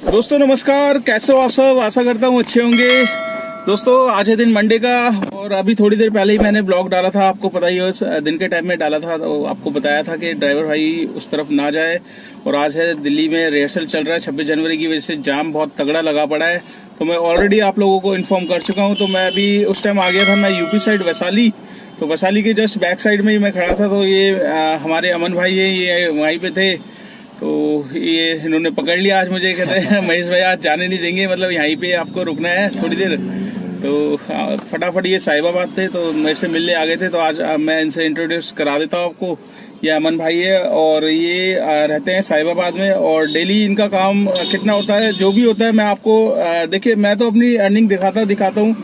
दोस्तों नमस्कार, कैसे हो आप सब। आशा करता हूँ अच्छे होंगे। दोस्तों आज है दिन मंडे का और अभी थोड़ी देर पहले ही मैंने ब्लॉग डाला था, आपको पता ही है, दिन के टाइम में डाला था। तो आपको बताया था कि ड्राइवर भाई उस तरफ ना जाए। और आज है दिल्ली में रिहर्सल चल रहा है, 26 जनवरी की वजह से जाम बहुत तगड़ा लगा पड़ा है। तो मैं ऑलरेडी आप लोगों को इन्फॉर्म कर चुका हूँ। तो मैं अभी उस टाइम आ गया था, मैं यूपी साइड वैशाली। तो वैशाली के जस्ट बैक साइड में ही मैं खड़ा था। तो ये हमारे अमन भाई है, ये वहीं पे थे। तो ये इन्होंने पकड़ लिया आज मुझे, कहते हैं महेश भाई आज जाने नहीं देंगे, मतलब यहीं पे आपको रुकना है थोड़ी देर। तो फटाफट ये साहिबाबाद थे तो मेरे से मिलने आ गए थे। तो आज मैं इनसे इंट्रोड्यूस करा देता हूँ आपको। ये अमन भाई है और ये रहते हैं साहिबाबाद में। और डेली इनका काम कितना होता है, जो भी होता है मैं आपको देखिए, मैं तो अपनी अर्निंग दिखाता हूँ,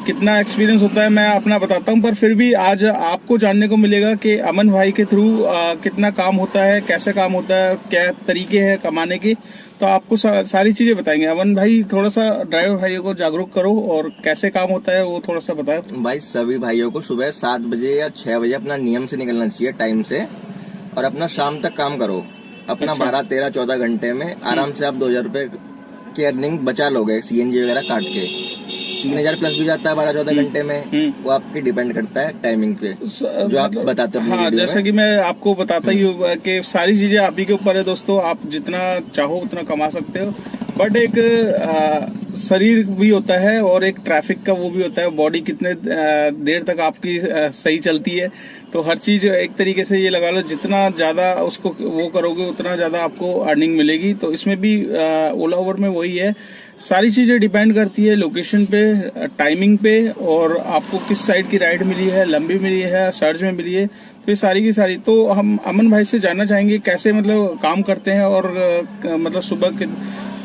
कितना एक्सपीरियंस होता है मैं अपना बताता हूँ। पर फिर भी आज आपको जानने को मिलेगा कि अमन भाई के थ्रू कितना काम होता है, कैसे काम होता है, क्या तरीके हैं कमाने के। तो आपको सारी चीजें बताएंगे। अमन भाई थोड़ा सा ड्राइवर भाइयों को जागरूक करो और कैसे काम होता है वो थोड़ा सा बताओ। भाई सभी भाइयों को सुबह 7 बजे या 6 बजे अपना नियम से निकलना चाहिए, टाइम से। और अपना शाम तक काम करो। अपना 12, 13, 14 घंटे में आराम से आप 2000 रुपए की अर्निंग बचा लोगे, सीएनजी वगैरह काट के। 3000 प्लस भी जाता है 12-14 घंटे में। वो आपकी डिपेंड करता है टाइमिंग पे, जो आप बताते हो। हाँ, जैसा कि मैं आपको बताता ही हूँ कि सारी चीजें आप ही के ऊपर है दोस्तों। आप जितना चाहो उतना कमा सकते हो, बट एक शरीर भी होता है और एक ट्रैफिक का वो भी होता है। बॉडी कितने देर तक आपकी सही चलती है। तो हर चीज एक तरीके से ये लगा लो, जितना ज्यादा उसको वो करोगे उतना ज्यादा आपको अर्निंग मिलेगी। तो इसमें भी ओला उबर में वही है, सारी चीजें डिपेंड करती है लोकेशन पे, टाइमिंग पे, और आपको किस साइड की राइड मिली है, लंबी मिली है, सर्ज में मिली है। तो ये सारी की सारी तो हम अमन भाई से जानना चाहेंगे कैसे मतलब काम करते हैं और मतलब सुबह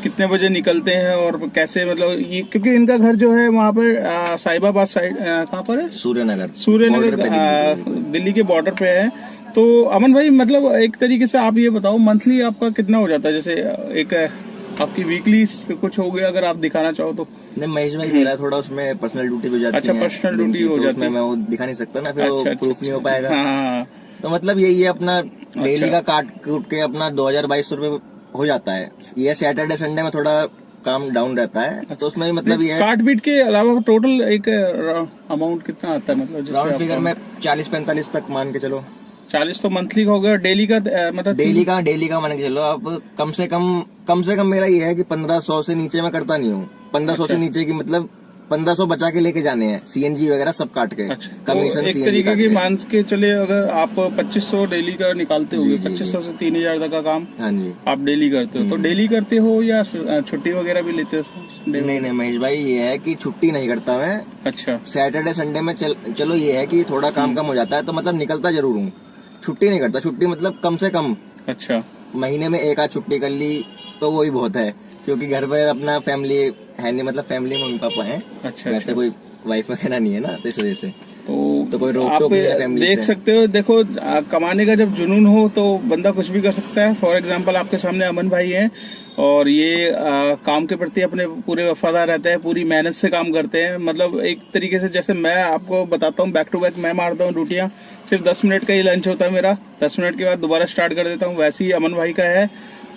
कितने बजे निकलते हैं और कैसे मतलब ये, क्योंकि इनका घर जो है वहाँ पर साहिबाबाद साइड, कहाँ पर है, सूर्यनगर दिल्ली के बॉर्डर पे है। तो अमन भाई मतलब एक तरीके से आप ये बताओ, मंथली आपका कितना हो जाता है? जैसे एक आपकी वीकली कुछ हो गया अगर आप दिखाना चाहो तो। नहीं महेश भाई, मेरा थोड़ा उसमें पर्सनल ड्यूटी हो जाती है। अच्छा, पर्सनल ड्यूटी हो जाती है, मैं वो दिखा नहीं सकता ना, फिर वो प्रूफ नहीं हो पाएगा। हाँ। तो मतलब यही है, अपना डेली का काट कूट के अपना 2200 रुपए हो जाता है। ये सैटरडे संडे में थोड़ा काम डाउन रहता है। तो उसमें मतलब ये काट बीट के अलावा टोटल एक अमाउंट कितना आता है? मतलब राउंड फिगर में 40-45 तक मान के चलो। 40 तो मंथली का हो गया। डेली का मतलब डेली का मान के चलो आप। कम से कम मेरा ये है कि 1500 से नीचे मैं करता नहीं हूँ। 1500 से नीचे की मतलब 1500 बचा के लेके जाने हैं, सीएनजी वगैरह सब काट के। अच्छा, कमीशन तो एक तरीके की मान के चले, अगर आप 2500 डेली का निकालते हो, 2500 से 3000 तक का काम हाँ जी आप डेली करते हो। तो डेली करते हो या छुट्टी वगैरह भी लेते हो? नहीं महेश भाई, ये है कि छुट्टी नहीं करता मैं। अच्छा, सैटरडे संडे में चलो ये है कि थोड़ा काम कम हो जाता है, तो मतलब निकलता जरूर हूँ, छुट्टी नहीं करता। छुट्टी मतलब कम से कम अच्छा महीने में एक आध छुट्टी कर ली तो वही बहुत है, क्योंकि घर पे अपना फैमिली है नहीं, मतलब फैमिली में मम्मी पापा हैं। अच्छा, वैसे कोई वाइफ वगैरह नहीं है ना, तो इस वजह से तो कोई रोक आप टोक नहीं है फैमिली देख से। सकते हो। देखो कमाने का जब जुनून हो तो बंदा कुछ भी कर सकता है। फॉर एग्जांपल आपके सामने अमन भाई हैं और ये काम के प्रति अपने पूरे वफादार रहते हैं, पूरी मेहनत से काम करते हैं। मतलब एक तरीके से जैसे मैं आपको बताता हूँ, बैक टू बैक मैं मारता हूँ ड्यूटियां, सिर्फ 10 मिनट का ही लंच होता है मेरा, 10 मिनट के बाद दोबारा स्टार्ट कर देता हूँ। वैसे ही अमन भाई का है।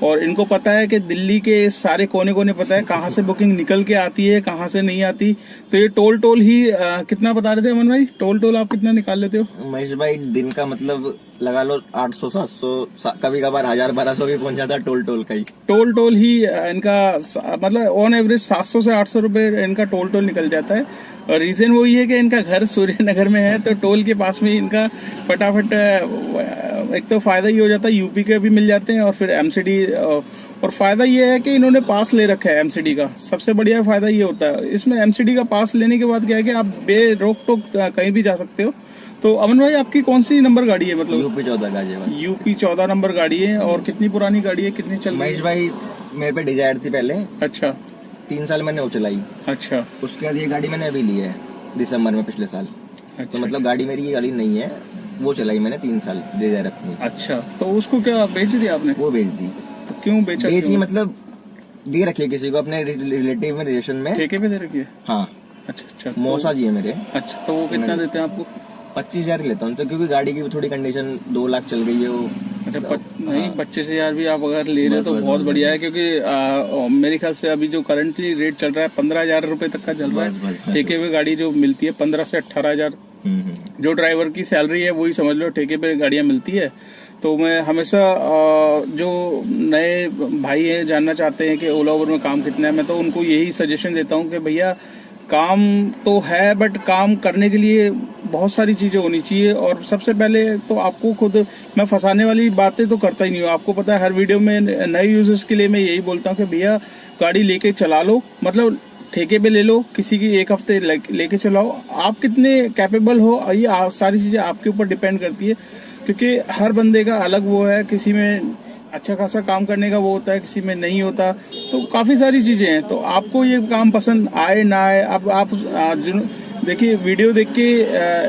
और इनको पता है कि दिल्ली के सारे कोने कोने पता है कहाँ से बुकिंग निकल के आती है, कहाँ से नहीं आती। तो ये टोल ही कितना बता रहे थे अमन भाई? टोल आप कितना निकाल लेते हो? महेश भाई दिन का मतलब लगा लो 800-700, कभी कभार 1000-1200 भी पहुंच जाता है टोल का ही। टोल ही इनका मतलब ऑन एवरेज 700 से 800 रुपए इनका टोल निकल जाता है। और रीजन वही है कि इनका घर सूर्यनगर में है, तो टोल के पास में इनका फटाफट एक तो फायदा ही हो जाता है, यूपी के भी मिल जाते हैं और फिर एमसीडी। और फायदा ये है कि इन्होंने पास ले रखा है एमसीडी का, सबसे बढ़िया फायदा ये होता है इसमें। एमसीडी का पास लेने के बाद क्या है कि आप बेरोक टोक कहीं भी जा सकते हो। तो अमन भाई आपकी कौन सी नंबर गाड़ी है? मतलब यूपी 14 गाजियाबाद। यूपी 14 नंबर गाड़ी है। और कितनी पुरानी गाड़ी है, कितनी चल रही है? महेश भाई मेरे पे डिजायर थी पहले। अच्छा, 3 साल मैंने वो चलाई। अच्छा, उसके बाद ये गाड़ी मैंने अभी ली है दिसंबर में पिछले साल। अच्छा, तो मतलब गाड़ी मेरी ये गाड़ी नहीं है, वो चलाई मैंने 3 साल डिजायर अपनी। अच्छा, तो उसको क्या बेच दिया आपने? वो बेच दी। तो क्यों बेचा? बेची मतलब दे रखी है किसी को, अपने रिलेटिव में, रिलेशन में ठेके पे दे रखी है। हाँ। अच्छा, मौसा जी है मेरे। अच्छा, तो वो कितना देते हैं आपको? 25,000 ही लेता हूँ उनसे, क्योंकि गाड़ी की थोड़ी कंडीशन 2 लाख चल गई है वो। अच्छा नहीं 25,000 भी आप अगर ले रहे हो तो बहुत बढ़िया है, क्योंकि मेरे ख्याल से अभी जो करंटली रेट चल रहा है 15,000 रुपए तक का चल रहा है। ठेके पे गाड़ी जो मिलती है 15 से 18,000, जो ड्राइवर की सैलरी है वही समझ लो ठेके पे गाड़ियां मिलती है। तो मैं हमेशा जो नए भाई हैं जानना चाहते हैं कि ओला उबर में काम कितना है, मैं तो उनको यही सजेशन देता हूँ कि भैया काम तो है बट काम करने के लिए बहुत सारी चीजें होनी चाहिए। और सबसे पहले तो आपको खुद, मैं फंसाने वाली बातें तो करता ही नहीं हूँ, आपको पता है हर वीडियो में नए यूजर्स के लिए मैं यही बोलता हूँ कि भैया गाड़ी लेके चला लो, मतलब ठेके पे ले लो, किसी की एक हफ्ते लेके चलाओ, आप कितने कैपेबल हो ये सारी चीजें आपके ऊपर डिपेंड करती है, क्योंकि हर बंदे का अलग वो है, किसी में अच्छा खासा काम करने का वो होता है, किसी में नहीं होता, तो काफी सारी चीजें हैं। तो आपको ये काम पसंद आए ना आए, अब आप देखिए वीडियो देख के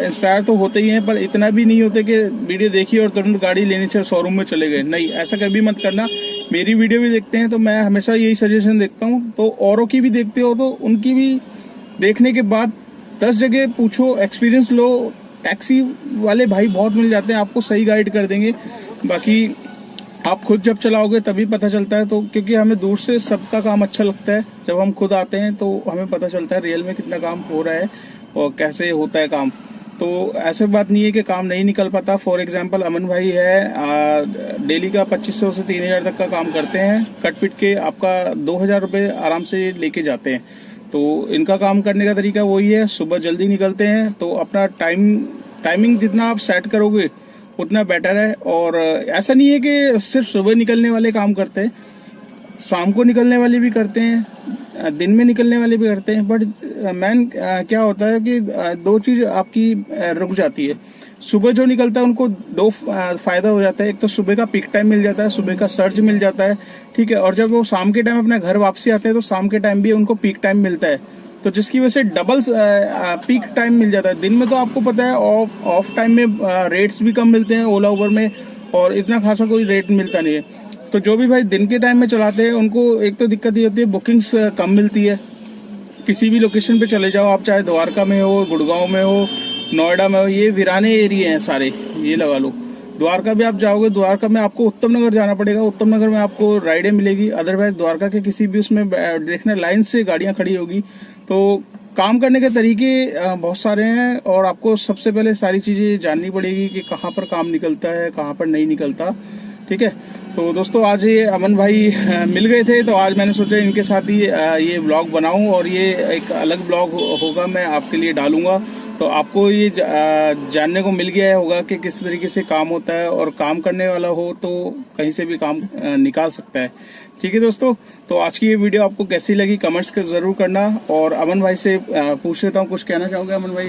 इंस्पायर तो होते ही हैं, पर इतना भी नहीं होते कि वीडियो देखी और तुरंत गाड़ी लेने से शोरूम में चले गए, नहीं, ऐसा कभी मत करना। मेरी वीडियो भी देखते हैं तो मैं हमेशा यही सजेशन देखता हूँ, तो औरों की भी देखते हो तो उनकी भी देखने के बाद 10 जगह पूछो, एक्सपीरियंस लो। टैक्सी वाले भाई बहुत मिल जाते हैं, आपको सही गाइड कर देंगे। बाकी आप खुद जब चलाओगे तभी पता चलता है, तो क्योंकि हमें दूर से सबका काम अच्छा लगता है, जब हम खुद आते हैं तो हमें पता चलता है रियल में कितना काम हो रहा है और कैसे होता है काम। तो ऐसे बात नहीं है कि काम नहीं निकल पाता। फॉर एग्जांपल अमन भाई है, डेली का 2500 से 3,000 तक का काम करते हैं, कट पिट के आपका 2,000 रुपये आराम से लेके जाते हैं। तो इनका काम करने का तरीका वही है, सुबह जल्दी निकलते हैं, तो अपना टाइमिंग जितना आप सेट करोगे उतना बेटर है। और ऐसा नहीं है कि सिर्फ सुबह निकलने वाले काम करते हैं, शाम को निकलने वाले भी करते हैं, दिन में निकलने वाले भी करते हैं, बट मैन क्या होता है कि दो चीज आपकी रुक जाती है। सुबह जो निकलता है उनको दो फायदा हो जाता है, एक तो सुबह का पीक टाइम मिल जाता है, सुबह का सर्ज मिल जाता है, ठीक है, और जब वो शाम के टाइम अपने घर वापसी आते हैं तो शाम के टाइम भी उनको पीक टाइम मिलता है, तो जिसकी वजह से डबल पीक टाइम मिल जाता है। दिन में तो आपको पता है ऑफ टाइम में रेट्स भी कम मिलते हैं ओला उबर में, और इतना खासा कोई रेट मिलता नहीं है। तो जो भी भाई दिन के टाइम में चलाते हैं उनको एक तो दिक्कत ये होती है, बुकिंग्स कम मिलती है। किसी भी लोकेशन पे चले जाओ आप, चाहे द्वारका में हो, गुड़गांव में हो, नोएडा में हो, ये वीराने एरिया हैं सारे, ये लगा लो। द्वारका भी आप जाओगे, द्वारका में आपको उत्तम नगर जाना पड़ेगा, उत्तम नगर में आपको राइडें मिलेगी, अदरवाइज द्वारका के किसी भी उसमें देखना लाइन से गाड़ियां खड़ी होगी। तो काम करने के तरीके बहुत सारे हैं, और आपको सबसे पहले सारी चीजें जाननी पड़ेगी कि कहाँ पर काम निकलता है, कहाँ पर नहीं निकलता, ठीक है। तो दोस्तों आज ये अमन भाई मिल गए थे, तो आज मैंने सोचा इनके साथ ही ये ब्लॉग बनाऊं, और ये एक अलग ब्लॉग होगा, मैं आपके लिए डालूंगा, तो आपको ये जानने को मिल गया होगा कि किस तरीके से काम होता है, और काम करने वाला हो तो कहीं से भी काम निकाल सकता है, ठीक है दोस्तों। तो आज की ये वीडियो आपको कैसी लगी कमेंट्स कर जरूर करना, और अमन भाई से पूछ लेता हूँ, कुछ कहना चाहोगे अमन भाई?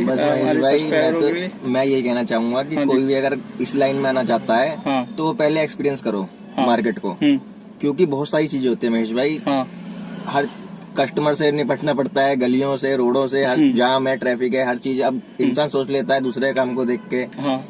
मैं ये कहना चाहूंगा कि कोई भी अगर इस लाइन में आना चाहता है तो वो पहले एक्सपीरियंस करो मार्केट को, क्योंकि बहुत सारी चीजें होती है महेश भाई, हर कस्टमर से निपटना पड़ता है, गलियों से, रोडों से, हर जाम है, ट्रैफिक है, हर चीज। अब इंसान सोच लेता है दूसरे काम को देख के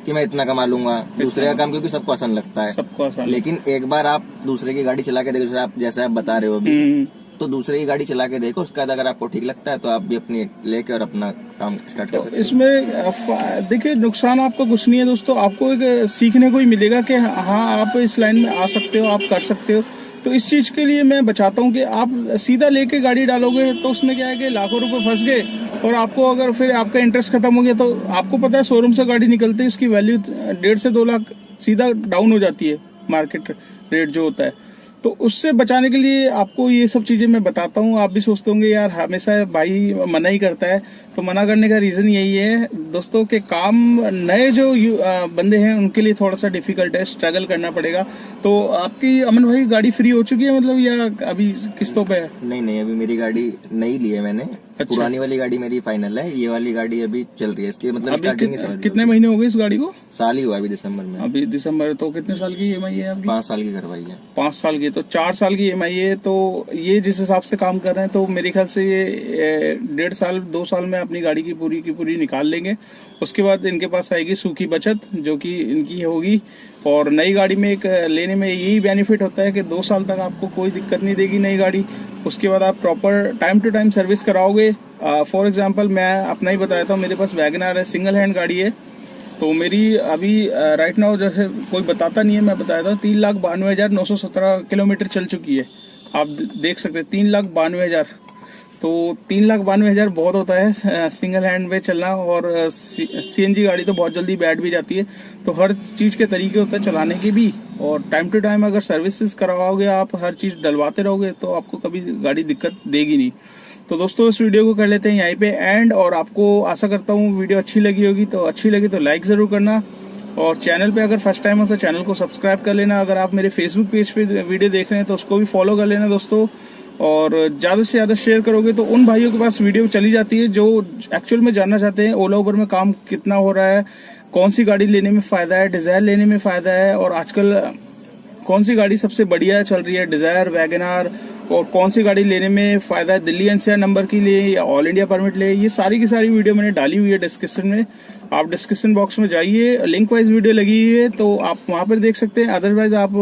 कि मैं इतना कमा लूंगा, दूसरे का काम, क्योंकि सबको आसान लगता है, सबको आसान। लेकिन एक बार आप दूसरे की गाड़ी चला के देखो, जैसे आप बता रहे हो अभी, तो दूसरे की गाड़ी चला के देखो, उसके बाद अगर आपको ठीक लगता है तो आप भी अपनी लेके और अपना काम स्टार्ट कर सकते हैं। इसमें देखिए नुकसान आपका कुछ नहीं है दोस्तों, आपको एक सीखने को ही मिलेगा कि हाँ आप इस लाइन में आ सकते हो, आप कर सकते हो। तो इस चीज के लिए मैं बचाता हूँ कि आप सीधा लेके गाड़ी डालोगे तो उसमें क्या है कि लाखों रुपए फंस गए, और आपको अगर फिर आपका इंटरेस्ट खत्म हो गया, तो आपको पता है शोरूम से गाड़ी निकलती है उसकी वैल्यू 1.5 से 2 लाख सीधा डाउन हो जाती है, मार्केट रेट जो होता है। तो उससे बचाने के लिए आपको ये सब चीजें मैं बताता हूँ। आप भी सोचते होंगे यार हमेशा भाई मना ही करता है, तो मना करने का रीजन यही है दोस्तों कि काम नए जो बंदे हैं उनके लिए थोड़ा सा डिफिकल्ट है, स्ट्रगल करना पड़ेगा। तो आपकी अमन भाई गाड़ी फ्री हो चुकी है मतलब, या अभी किस्तों पे है? नहीं, अभी मेरी गाड़ी नई ली है मैंने। अच्छा। पुरानी वाली गाड़ी मेरी फाइनल है, ये वाली गाड़ी अभी चल रही है, इसकी मतलब स्टार्टिंग कितने महीने हो गए इस गाड़ी को? साल ही हुआ अभी दिसंबर में। अभी दिसंबर, तो कितने साल की EMI है आपकी? 5 साल की करवाई है। 5 साल की, तो 4 साल की EMI है। तो ये जिस हिसाब से काम कर रहे हैं, तो मेरे ख्याल से ये 1.5 साल 2 साल में अपनी गाड़ी की पूरी निकाल लेंगे। उसके बाद इनके पास आएगी सूखी बचत, जो कि इनकी होगी। और नई गाड़ी में एक लेने में यही बेनिफिट होता है कि 2 साल तक आपको कोई दिक्कत नहीं देगी नई गाड़ी। उसके बाद आप proper time to time service कराओगे। फॉर एग्जांपल मैं अपना ही बताया था, मेरे पास वैगनआर है, सिंगल हैंड गाड़ी है, तो मेरी अभी राइट नाउ जैसे कोई बताता नहीं है, मैं बताया था 3,92,917 किलोमीटर चल चुकी है। आप देख सकते हैं 3,92,000। तो 3,92,000 बहुत होता है सिंगल हैंड में चलना, और सीएनजी गाड़ी तो बहुत जल्दी बैठ भी जाती है। तो हर चीज के तरीके होते हैं चलाने के भी, और टाइम टू टाइम अगर सर्विसेज करवाओगे आप, हर चीज डलवाते रहोगे, तो आपको कभी गाड़ी दिक्कत देगी नहीं। तो दोस्तों इस वीडियो को कर लेते हैं यहीं पे एंड, और आपको आशा करता हूँ वीडियो अच्छी लगी होगी। तो अच्छी लगी तो लाइक जरूर करना, और चैनल पे अगर फर्स्ट टाइम हो तो चैनल को सब्सक्राइब कर लेना। अगर आप मेरे फेसबुक पेज पे वीडियो देख रहे हैं तो उसको भी फॉलो कर लेना दोस्तों। और ज्यादा से ज्यादा शेयर करोगे तो उन भाइयों के पास वीडियो चली जाती है जो एक्चुअल में जानना चाहते हैं ओला उबर में काम कितना हो रहा है, कौन सी गाड़ी लेने में फायदा है, डिजायर लेने में फायदा है, और आजकल कौन सी गाड़ी सबसे बढ़िया चल रही है, डिजायर, वैगनआर, और कौन सी गाड़ी लेने में फायदा है, दिल्ली एनसीआर नंबर की ले या ऑल इंडिया परमिट ले। ये सारी की सारी वीडियो मैंने डाली हुई है डिस्क्रिप्शन में। आप डिस्क्रिप्शन बॉक्स में जाइए, लिंक वाइज वीडियो लगी हुई है, तो आप वहां पर देख सकते हैं। अदरवाइज आप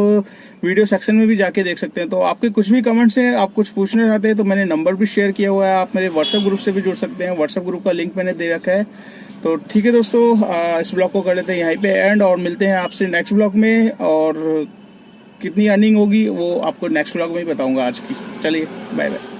वीडियो सेक्शन में भी जाके देख सकते हैं। तो आपके कुछ भी कमेंट्स हैं, आप कुछ पूछना चाहते हैं, तो मैंने नंबर भी शेयर किया हुआ है। आप मेरे व्हाट्सएप ग्रुप से भी जुड़ सकते हैं, व्हाट्सएप ग्रुप का लिंक मैंने दे रखा है। तो ठीक है दोस्तों, इस ब्लॉग को कर लेते हैं यहीं पे एंड, और मिलते हैं आपसे नेक्स्ट ब्लॉग में। और कितनी अर्निंग होगी वो आपको नेक्स्ट ब्लॉग में ही बताऊंगा आज की। चलिए बाय बाय।